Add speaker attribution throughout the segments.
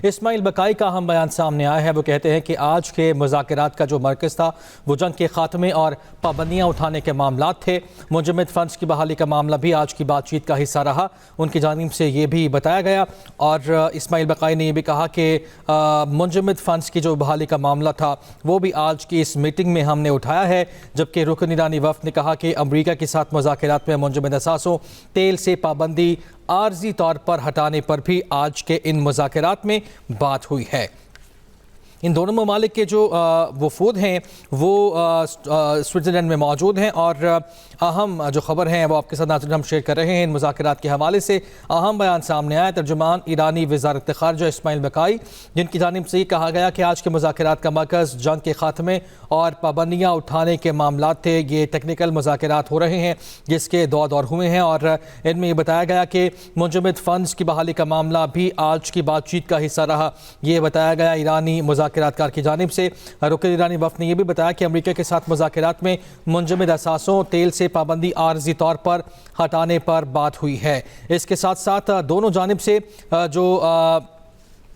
Speaker 1: इस्माइल बकाई का अहम बयान सामने आया है। वो कहते हैं कि आज के मुज़ाकरात का जो मरकज़ था वो जंग के खात्मे और पाबंदियाँ उठाने के मामलात थे। मुंजमद फ़ंड्स की बहाली का मामला भी आज की बातचीत का हिस्सा रहा, उनकी जानिब से ये भी बताया गया। और इस्माइल बकाई ने यह भी कहा कि मुंजमद फ़ंड्स की जो बहाली का मामला था वो भी आज की इस मीटिंग में हमने उठाया है। जबकि रुकन ईरानी वफ़द ने कहा कि अमरीका के साथ मुज़ाकरात में मुंजमद असासों तेल से पाबंदी आर्जी तौर पर हटाने पर भी आज के इन मुज़ाकरात में बात हुई है। इन दोनों ममालिक के जो वफूद हैं वो स्विट्ज़रलैंड में मौजूद हैं और अहम जो ख़बर है वो आपके साथ नाज़रीन हम शेयर कर रहे हैं। इन मुज़ाकरात के हवाले से अहम बयान सामने आया। तर्जुमान ईरानी वज़ारत ख़ारिजा इस्माइल बकाई, जिनकी जानिब से ये कहा गया कि आज के मुज़ाकरात का मरकज़ जंग के ख़ात्मे और पाबंदियाँ उठाने के मामलात थे। ये टेक्निकल मुज़ाकरात हो रहे हैं जिसके दौर हुए हैं और इनमें यह बताया गया कि मुंजमद फ़ंड्स की बहाली का मामला भी आज की बातचीत का हिस्सा रहा। ये बताया गया ईरानी मुज़ाकरातकार की जानिब से। रुकन ईरानी वफ़द ने यह भी बताया कि अमरीका के साथ मुज़ाकरात में मुंजमद असासों तेल से पाबंदी आर्जी तौर पर हटाने पर बात हुई है। इसके साथ साथ दोनों जानिब से जो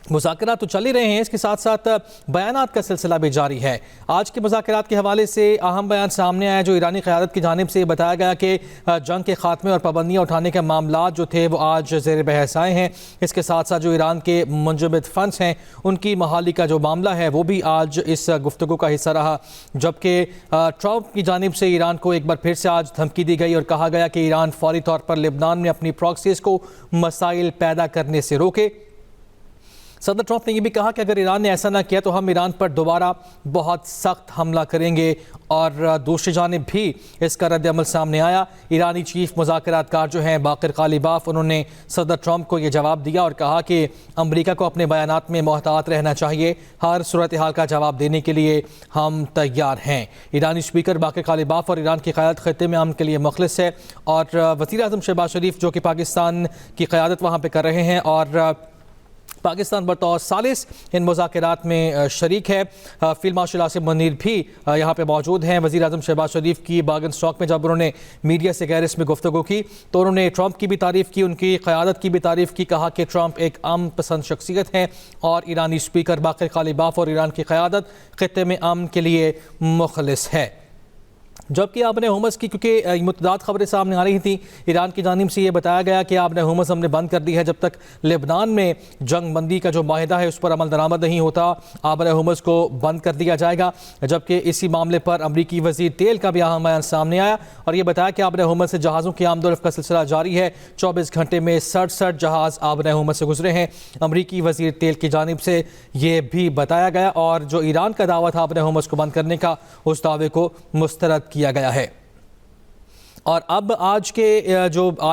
Speaker 1: मुज़ाकरात तो चल ही रहे हैं, इसके साथ साथ बयानात का सिलसिला भी जारी है। आज के मुज़ाकरात के हवाले से अहम बयान सामने आया जो ईरानी क़यादत की जानिब से बताया गया कि जंग के खात्मे और पाबंदियाँ उठाने के मामलात जो थे वो आज ज़ेर बहस आए हैं। इसके साथ साथ जो ईरान के मुंजमद फ़ंड्स हैं उनकी बहाली का जो मामला है वो भी आज इस गुफ्तगू का हिस्सा रहा। जबकि ट्रंप की जानिब से ईरान को एक बार फिर से आज धमकी दी गई और कहा गया कि ईरान फौरी तौर पर लेबनान में अपनी प्रॉक्सीज़ को मसाइल पैदा करने से रोके। सदर ट्रंप ने यह भी कहा कि अगर ईरान ने ऐसा ना किया तो हम ईरान पर दोबारा बहुत सख्त हमला करेंगे। और दूसरी जानिब भी इसका रद्द-ए-अमल सामने आया। ईरानी चीफ मुज़ाकरातकार जो हैं बाक़िर ग़ालिबाफ, उन्होंने सदर ट्रंप को यह जवाब दिया और कहा कि अमरीका को अपने बयानात में मोहतात रहना चाहिए, हर सूरत हाल का जवाब देने के लिए हम तैयार हैं। ईरानी स्पीकर बाक़िर ग़ालिबाफ और ईरान की क़यादत ख़ित्ते में अमन के लिए मुखलिस है और वज़ीर आज़म शहबाज शरीफ जो कि पाकिस्तान की क़यादत वहाँ पर कर रहे हैं और पाकिस्तान बतौर सालिस इन मुज़ाकरात में शरीक है। फील्ड मार्शल आसिम मुनीर भी यहाँ पे मौजूद हैं। वज़ीर आज़म शहबाज शरीफ की बागन स्टॉक में जब उन्होंने मीडिया से गैर इसमें गुफ्तगू की तो उन्होंने ट्रंप की भी तारीफ़ की, उनकी क़यादत की भी तारीफ़ की। कहा कि ट्रंप एक अमन पसंद शख्सियत हैं और ईरानी स्पीकर बाक़िर ग़ालिबाफ और ईरान की क़यादत ख़ित्ते में अमन के लिए मुखलिस है। जबकि आपने हुमस की, क्योंकि मुतदाद खबरें सामने आ रही थी, ईरान की जानिब से ये बताया गया कि आपने हुमस हमने बंद कर दी है जब तक लेबनान में जंग बंदी का जो माहिदा है उस पर अमल दरामद नहीं होता, आपने हुमस को बंद कर दिया जाएगा। जबकि इसी मामले पर अमरीकी वज़ीर तेल का भी अहम बयान सामने आया और ये बताया कि आपने हुमस से जहाज़ों की आमदोरफ़्त का सिलसिला जारी है। 24 घंटे में 67 जहाज़ आपने हुमस से गुजरे हैं, अमरीकी वज़ीर तेल की जानिब से ये भी बताया गया। और जो ईरान का दावा था आपने हुमस को बंद करने का, उस दावे को मुस्तरद किया गया है। और अब आज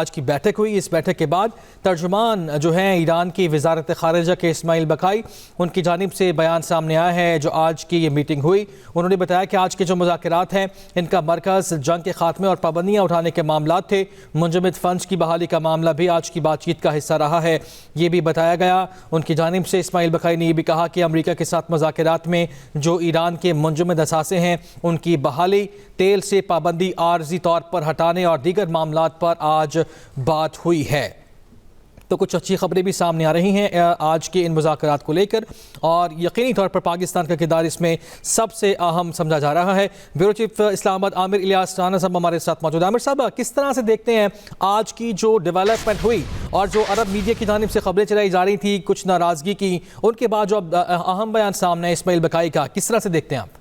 Speaker 1: की बैठक हुई, इस बैठक के बाद तर्जुमान जो हैं ईरान की वज़ारत ख़ारिजा के इस्माइल बकाई, उनकी जानिब से बयान सामने आया है। जो आज की ये मीटिंग हुई, उन्होंने बताया कि आज के जो मुज़ाकरात हैं इनका मरकज़ जंग के खात्मे और पाबंदियाँ उठाने के मामलात थे। मुंजमद फ़ंड्स की बहाली का मामला भी आज की बातचीत का हिस्सा रहा है, ये भी बताया गया। उनकी जानिब से इस्माइल बकाई ने यह भी कहा कि अमरीका के साथ मुज़ाकरात में जो ईरान के मुंजमद असासे हैं उनकी बहाली, तेल से पाबंदी आर्जी तौर पर हटाने और दीगर मामलात पर आज बात हुई है। तो कुछ अच्छी खबरें भी सामने आ रही हैं आज के इन मुज़ाकरात को लेकर और यकीनी तौर पर पाकिस्तान का किरदार इसमें सबसे अहम समझा जा रहा है। ब्यूरो चीफ इस्लामाबाद आमिर इलियास राना साहब हमारे साथ मौजूद। आमिर साहब, किस तरह से देखते हैं आज की जो डेवलपमेंट हुई और जो अरब मीडिया की जानिब से खबरें चलाई जा रही थी कुछ नाराज़गी की, उनके बाद जो अहम बयान सामने है इस्माइल बकाई का, किस तरह से देखते हैं आप?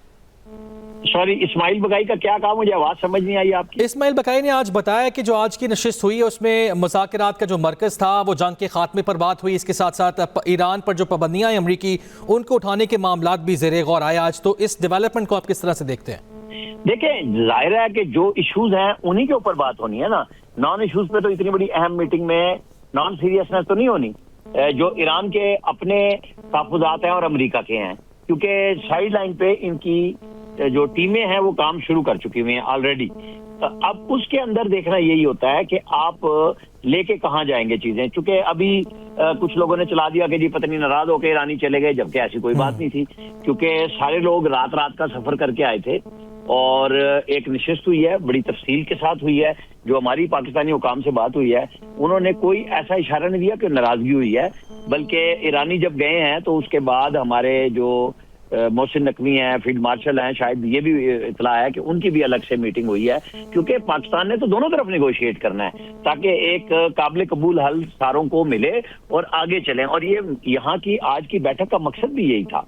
Speaker 2: सॉरी, इस्माइल बकाई का क्या कहा? मुझे आवाज समझ नहीं आई आपकी।
Speaker 1: इस्माइल बकाई ने आज बताया कि जो आज की नशिस्त हुई है उसमें मुज़ाकरात का जो मरकज़ था वो जंग के खात्मे पर बात हुई। इसके साथ साथ ईरान पर जो पाबंदियां हैं अमरीकी, उनको उठाने के मामलात भी ज़ेरे गौर आए आज। तो इस डेवलपमेंट को आप किस तरह से देखते हैं?
Speaker 2: देखिए, जाहिर है कि जो इश्यूज हैं उन्हीं के ऊपर बात होनी है ना। नॉन इश्यूज पे तो इतनी बड़ी अहम मीटिंग में नॉन सीरियसनेस तो नहीं होनी। जो ईरान के अपने तहफ़्फ़ुज़ात हैं और अमरीका के हैं, क्योंकि साइड लाइन पे इनकी जो टीमें हैं वो काम शुरू कर चुकी हुई हैं ऑलरेडी। अब उसके अंदर देखना यही होता है कि आप लेके कहाँ जाएंगे चीजें, क्योंकि अभी कुछ लोगों ने चला दिया कि जी पत्नी नाराज होकर ईरानी चले गए, जबकि ऐसी कोई बात नहीं थी, क्योंकि सारे लोग रात रात का सफर करके आए थे और एक नशिस्त हुई है, बड़ी तफसील के साथ हुई है, जो हमारी पाकिस्तानी हुकाम से बात हुई है। उन्होंने कोई ऐसा इशारा नहीं दिया कि नाराजगी हुई है, बल्कि ईरानी जब गए हैं तो उसके बाद हमारे जो मोहसिन नकवी हैं, फील्ड मार्शल हैं, शायद ये भी इतला है कि उनकी भी अलग से मीटिंग हुई है, क्योंकि पाकिस्तान ने तो दोनों तरफ नेगोशिएट करना है ताकि एक काबिल कबूल हल सारों को मिले और आगे चलें। और ये यहाँ की आज की बैठक का मकसद भी यही था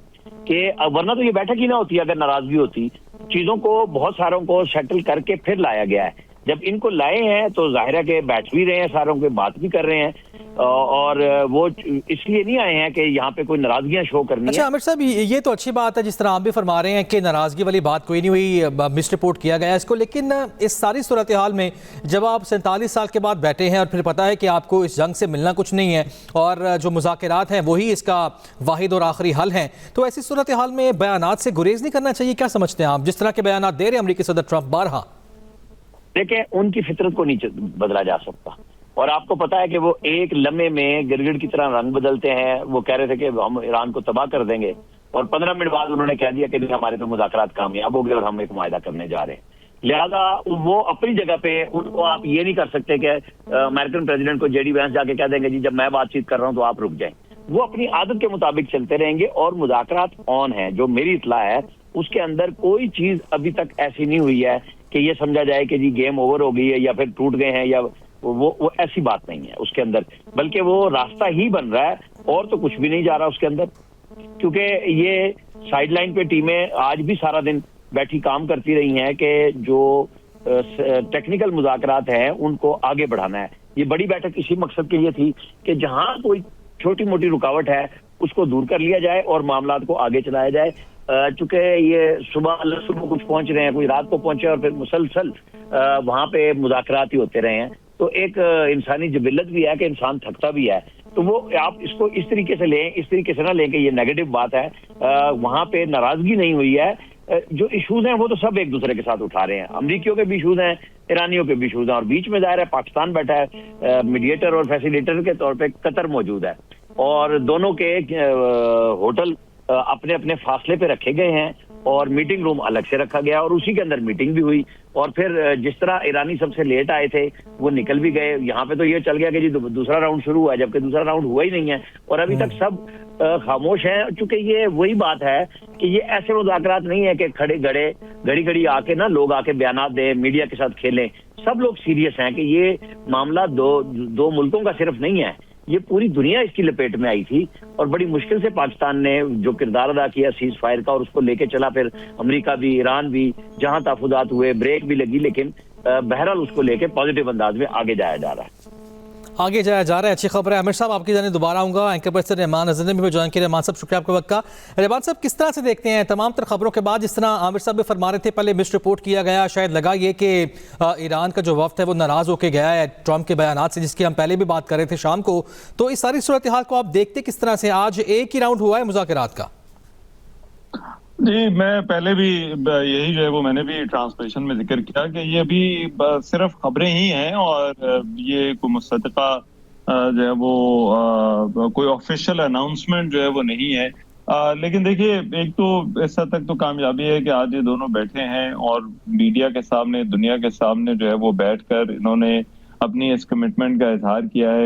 Speaker 2: कि वरना तो ये बैठक ही ना होती अगर नाराजगी होती। चीजों को बहुत सारों को सेटल करके फिर लाया गया है। जब इनको लाए हैं तो जाहिर है कि बैठ भी रहे हैं, सारों के बात भी कर रहे हैं, और वो इसलिए नहीं आए हैं कि यहाँ पे कोई नाराजगियां शो करनी
Speaker 1: अच्छा
Speaker 2: है।
Speaker 1: आमिर साहब, ये तो अच्छी बात है जिस तरह आप भी फरमा रहे हैं कि नाराजगी वाली बात कोई नहीं हुई, मिस रिपोर्ट किया गया इसको। लेकिन इस सारी सूरत हाल में जब आप 47 साल के बाद बैठे हैं और फिर पता है कि आपको इस जंग से मिलना कुछ नहीं है और जो मुज़ाकरात हैं वही इसका वाहिद और आखिरी हल हैं, तो ऐसी सूरत हाल में बयानात से गुरेज नहीं करना चाहिए? क्या समझते हैं आप, जिस तरह के बयानात दे रहे हैं अमरीकी सदर ट्रंप बारहा?
Speaker 2: देखिए, उनकी फितरत को नहीं बदला जा सकता, और आपको पता है कि वो एक लम्हे में गिरगिट की तरह रंग बदलते हैं। वो कह रहे थे कि हम ईरान को तबाह कर देंगे, और 15 मिनट बाद उन्होंने कह दिया कि नहीं, हमारे तो मुज़ाकरात कामयाब हो गए और हम एक मुआहदा करने जा रहे हैं। लिहाजा वो अपनी जगह पे, उनको आप ये नहीं कर सकते कि अमेरिकन प्रेसिडेंट को जेडी वैंस जाके कह देंगे जी जब मैं बातचीत कर रहा हूं तो आप रुक जाएं। वो अपनी आदत के मुताबिक चलते रहेंगे, और मुज़ाकरात ऑन है। जो मेरी इत्तला है उसके अंदर कोई चीज अभी तक ऐसी नहीं हुई है कि ये समझा जाए कि जी गेम ओवर हो गई है या फिर टूट गए हैं, या वो ऐसी बात नहीं है उसके अंदर, बल्कि वो रास्ता ही बन रहा है और तो कुछ भी नहीं जा रहा उसके अंदर। क्योंकि ये साइडलाइन पे टीमें आज भी सारा दिन बैठी काम करती रही हैं कि जो टेक्निकल मुज़ाकरात हैं उनको आगे बढ़ाना है। ये बड़ी बैठक इसी मकसद के लिए थी कि जहां कोई छोटी मोटी रुकावट है उसको दूर कर लिया जाए और मामलात को आगे चलाया जाए। चूंकि ये सुबह कुछ पहुंच रहे हैं, कोई रात को पहुंचे, और फिर मुसलसल वहां पे मुज़ाकरात ही होते रहे हैं, तो एक इंसानी जबिलत भी है कि इंसान थकता भी है। तो वो आप इसको इस तरीके से लें, इस तरीके से ना लें कि ये नेगेटिव बात है। वहां पे नाराजगी नहीं हुई है। जो इशूज हैं वो तो सब एक दूसरे के साथ उठा रहे हैं। अमरीकियों के भी इशूज हैं, ईरानियों के भी इशूज हैं, और बीच में जाहिर है पाकिस्तान बैठा है मीडिएटर और फैसिलिटेटर के तौर पे। कतर मौजूद है, और दोनों के होटल अपने अपने फासले पे रखे गए हैं, और मीटिंग रूम अलग से रखा गया, और उसी के अंदर मीटिंग भी हुई। और फिर जिस तरह ईरानी सबसे लेट आए थे वो निकल भी गए। यहाँ पे तो ये चल गया कि जी दूसरा राउंड शुरू हुआ है, जबकि दूसरा राउंड हुआ ही नहीं है, और अभी तक सब खामोश हैं। चूंकि ये वही बात है कि ये ऐसे मुज़ाकरात नहीं है कि खड़े गड़े घड़ी घड़ी आके ना लोग आके बयानात दें, मीडिया के साथ खेलें। सब लोग सीरियस हैं कि ये मामला दो मुल्कों का सिर्फ नहीं है, ये पूरी दुनिया इसकी लपेट में आई थी, और बड़ी मुश्किल से पाकिस्तान ने जो किरदार अदा किया सीज फायर का, और उसको लेके चला। फिर अमेरिका भी, ईरान भी, जहां तहफुज़ात हुए, ब्रेक भी लगी, लेकिन बहरहाल उसको लेके पॉजिटिव अंदाज में आगे जाया जा रहा है।
Speaker 1: आगे जाया जा रहा है, अच्छी खबर है। आमिर साहब आपकी जाने दोबारा आऊँगा। एंकर पर्सन रहमान अज़हर ने भी ज्वाइन किया। रहमान साहब शुक्रिया आपके वक्त का। रहमान साहब, किस तरह से देखते हैं तमाम तर खबरों के बाद, जिस तरह आमिर साहब भी फरमा रहे थे पहले मिस रिपोर्ट किया गया, शायद लगा ये कि ईरान का जो वफ्द है वो नाराज़ होकर गया है ट्रंप के बयानात से, जिसकी हम पहले भी बात कर रहे थे शाम को। तो इस सारी सूरत हाल को आप देखते किस तरह से? आज एक ही राउंड हुआ है मुज़ाकरात का।
Speaker 3: जी, मैं पहले भी यही जो है वो मैंने भी ट्रांसलेशन में जिक्र किया कि ये अभी सिर्फ खबरें ही हैं, और ये कोई मुसद्दक़ा जो है वो कोई ऑफिशियल अनाउंसमेंट जो है वो नहीं है। लेकिन देखिए, एक तो इस हद तक तो कामयाबी है कि आज ये दोनों बैठे हैं और मीडिया के सामने, दुनिया के सामने जो है वो बैठकर इन्होंने अपनी इस कमिटमेंट का इजहार किया है